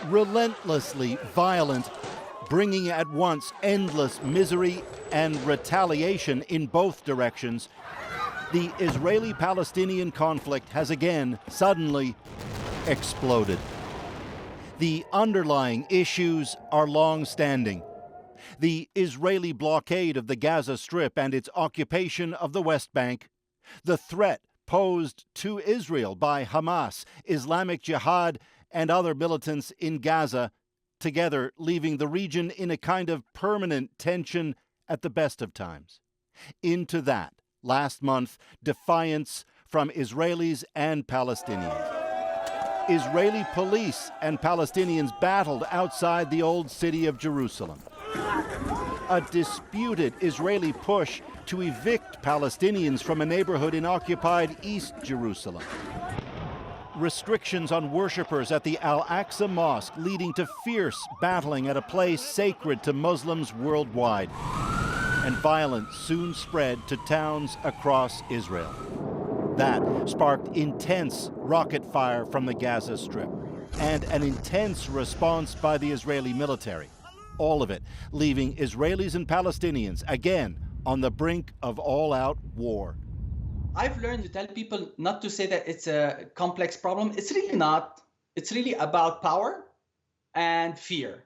relentlessly violent, bringing at once endless misery and retaliation in both directions, the Israeli-Palestinian conflict has again suddenly exploded. The underlying issues are long-standing. The Israeli blockade of the Gaza Strip and its occupation of the West Bank, the threat posed to Israel by Hamas, Islamic Jihad, and other militants in Gaza, together leaving the region in a kind of permanent tension at the best of times. Into that, last month, defiance from Israelis and Palestinians. Israeli police and Palestinians battled outside the old city of Jerusalem. A disputed Israeli push to evict Palestinians from a neighborhood in occupied East Jerusalem. Restrictions on worshippers at the Al-Aqsa Mosque leading to fierce battling at a place sacred to Muslims worldwide. And violence soon spread to towns across Israel. That sparked intense rocket fire from the Gaza Strip and an intense response by the Israeli military. All of it leaving Israelis and Palestinians again on the brink of all-out war. I've learned to tell people not to say that it's a complex problem. It's really not. It's really about power and fear.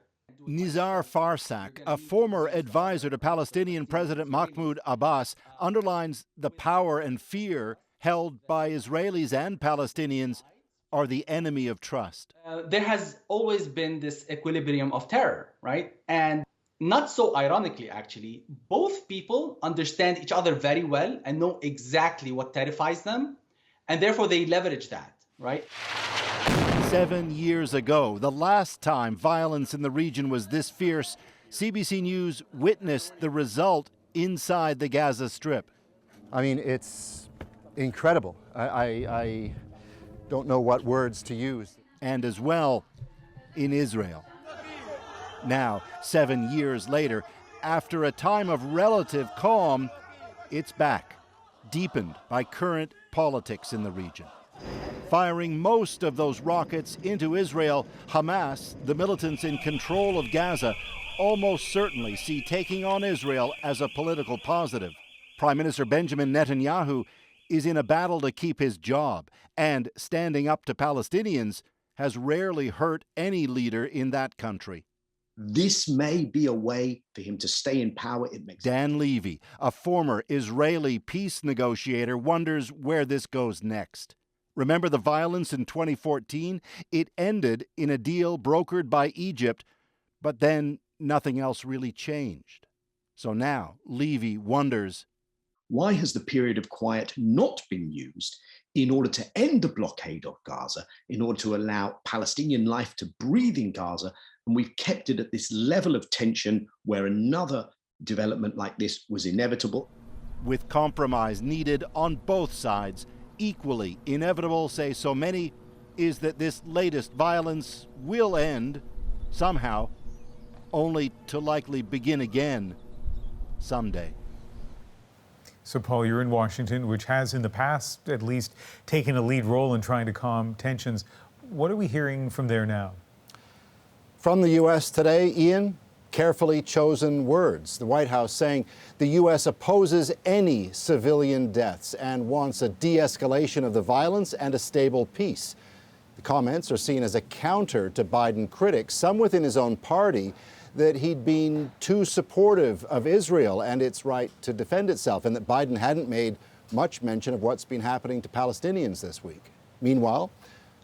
Nizar Farsak, a former advisor to Palestinian President Mahmoud Abbas, underlines the power and fear held by Israelis and Palestinians are the enemy of trust. There has always been this equilibrium of terror, right? And not so ironically, actually, both people understand each other very well and know exactly what terrifies them, and therefore they leverage that, right? 7 years ago, the last time violence in the region was this fierce, CBC News witnessed the result inside the Gaza Strip. I mean, it's incredible. I don't know what words to use. And as well, in Israel. Now, 7 years later, after a time of relative calm, it's back, deepened by current politics in the region. Firing most of those rockets into Israel, Hamas, the militants in control of Gaza, almost certainly see taking on Israel as a political positive. Prime Minister Benjamin Netanyahu is in a battle to keep his job, and standing up to Palestinians has rarely hurt any leader in that country. This may be a way for him to stay in power. It makes Dan Levy, a former Israeli peace negotiator, wonders where this goes next. Remember the violence in 2014? It ended in a deal brokered by Egypt, but then nothing else really changed. So now Levy wonders, why has the period of quiet not been used in order to end the blockade of Gaza, in order to allow Palestinian life to breathe in Gaza? And we've kept it at this level of tension where another development like this was inevitable. With compromise needed on both sides, equally inevitable, say so many, is that this latest violence will end somehow, only to likely begin again someday. So, Paul, you're in Washington, which has in the past at least taken a lead role in trying to calm tensions. What are we hearing from there now? From the U.S. today, Ian, carefully chosen words. The White House saying the U.S. opposes any civilian deaths and wants a de-escalation of the violence and a stable peace. The comments are seen as a counter to Biden critics, some within his own party, that he'd been too supportive of Israel and its right to defend itself, and that Biden hadn't made much mention of what's been happening to Palestinians this week. Meanwhile,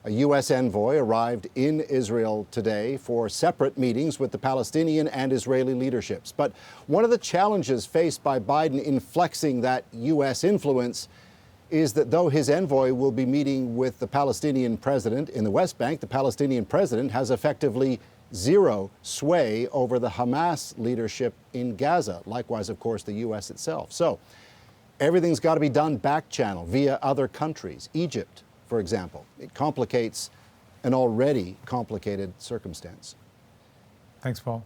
a U.S. envoy arrived in Israel today for separate meetings with the Palestinian and Israeli leaderships. But one of the challenges faced by Biden in flexing that U.S. influence is that though his envoy will be meeting with the Palestinian president in the West Bank, the Palestinian president has effectively zero sway over the Hamas leadership in Gaza. Likewise, of course, the U.S. itself. So everything's got to be done back channel via other countries. Egypt, for example. It complicates an already complicated circumstance. Thanks, Paul.